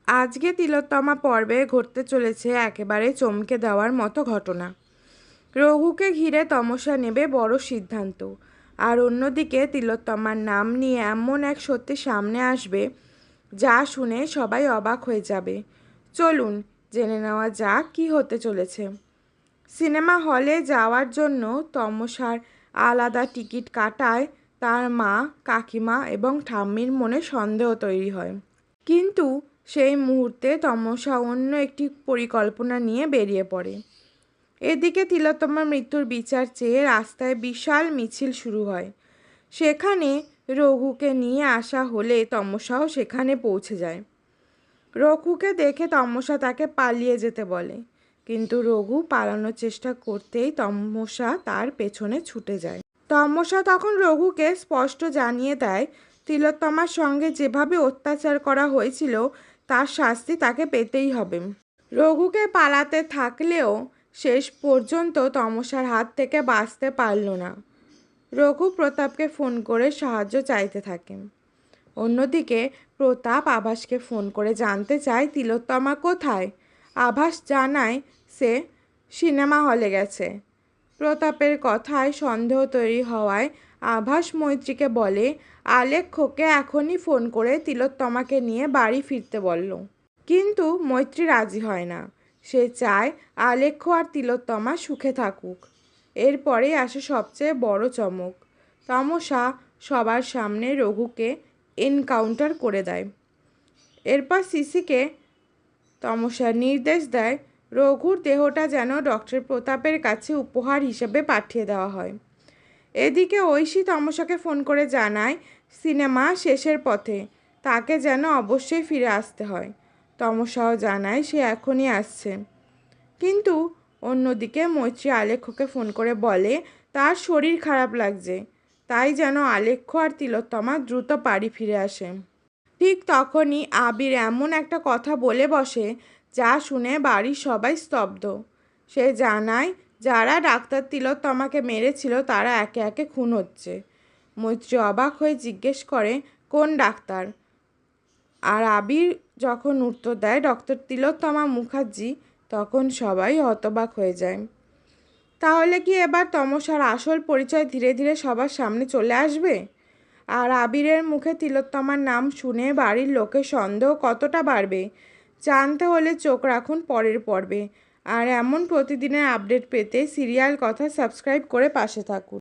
আজকে তিলোত্তমা পর্বে ঘটতে চলেছে একেবারে চমকে দেওয়ার মতো ঘটনা। রঘুকে ঘিরে তমসা নেবে বড় সিদ্ধান্ত, আর অন্যদিকে তিলোত্তমার নাম নিয়ে এমন এক সত্যি সামনে আসবে যা শুনে সবাই অবাক হয়ে যাবে। চলুন জেনে নেওয়া যাক কী হতে চলেছে। সিনেমা হলে যাওয়ার জন্য তমসার আলাদা টিকিট কাটায় তার মা, কাকিমা এবং ঠাম্মির মনে সন্দেহ তৈরি হয়। কিন্তু সেই মুহূর্তে তমসা অন্য একটি পরিকল্পনা নিয়ে বেরিয়ে পড়ে। এদিকে তিলোত্তমার মৃত্যুর বিচার চেয়ে রাস্তায় বিশাল মিছিল শুরু হয়। সেখানে রঘুকে নিয়ে আসা হলে তমসাও সেখানে পৌঁছে যায়। রঘুকে দেখে তমসা তাকে পালিয়ে যেতে বলে, কিন্তু রঘু পালানোর চেষ্টা করতেই তমসা তার পেছনে ছুটে যায়। তমসা তখন রঘুকে স্পষ্ট জানিয়ে দেয় তিলোত্তমার সঙ্গে যেভাবে অত্যাচার করা হয়েছিল তার শাস্তি তাকে পেতেই হবে। রঘুকে পালাতে থাকলেও শেষ পর্যন্ত তমসার হাত থেকে বাঁচতে পারল না। রঘু প্রতাপকে ফোন করে সাহায্য চাইতে থাকে। অন্যদিকে প্রতাপ আভাসকে ফোন করে জানতে চায় তিলোত্তমা কোথায়। আভাস জানায় সে সিনেমা হলে গেছে। প্রতাপের কথায় সন্দেহ তৈরি হওয়ায় আভাস মৈত্রীকে বলে আলেখ্যকে এখনই ফোন করে তিলোত্তমাকে নিয়ে বাড়ি ফিরতে বলল। কিন্তু মৈত্রী রাজি হয় না। সে চায় আলেখ্য আর তিলোত্তমা সুখে থাকুক। এরপরেই আসে সবচেয়ে বড় চমক। তমসা সবার সামনে রঘুকে এনকাউন্টার করে দেয়। এরপর সিসিকে তমসা নির্দেশ দেয় রঘুর দেহটা যেন ডক্টর প্রতাপের কাছে উপহার হিসেবে পাঠিয়ে দেওয়া হয়। এদিকে ঐশী তমসাকে ফোন করে জানায় সিনেমা শেষের পথে, তাকে যেন অবশ্যই ফিরে আসতে হয়। তমসাও জানায় সে এখনই আসছে। কিন্তু অন্যদিকে মৈত্রী আলেখ্যকে ফোন করে বলে তার শরীর খারাপ লাগছে, তাই যেন আলেখ্য আর তিলোত্তমা দ্রুত বাড়ি ফিরে আসে। ঠিক তখনই আবির এমন একটা কথা বলে বসে যা শুনে বাড়ির সবাই স্তব্ধ। সে জানায় যারা ডাক্তার তিলোত্তমাকে মেরেছিল তারা একে একে খুন হচ্ছে। মৈত্রী অবাক হয়ে জিজ্ঞেস করে কোন ডাক্তার, আর আবির যখন উত্তর দেয় ডক্টর তিলোত্তমা মুখার্জি, তখন সবাই হতবাক হয়ে যায়। তাহলে কি এবার তমসার আসল পরিচয় ধীরে ধীরে সবার সামনে চলে আসবে? আর আবিরের মুখে তিলোত্তমার নাম শুনে বাড়ির লোকের সন্দেহ কতটা বাড়বে জানতে হলে চোখ রাখুন পরের পর্বে। আর এমন প্রতিদিনের আপডেট পেতে সিরিয়াল কথা সাবস্ক্রাইব করে পাশে থাকুন।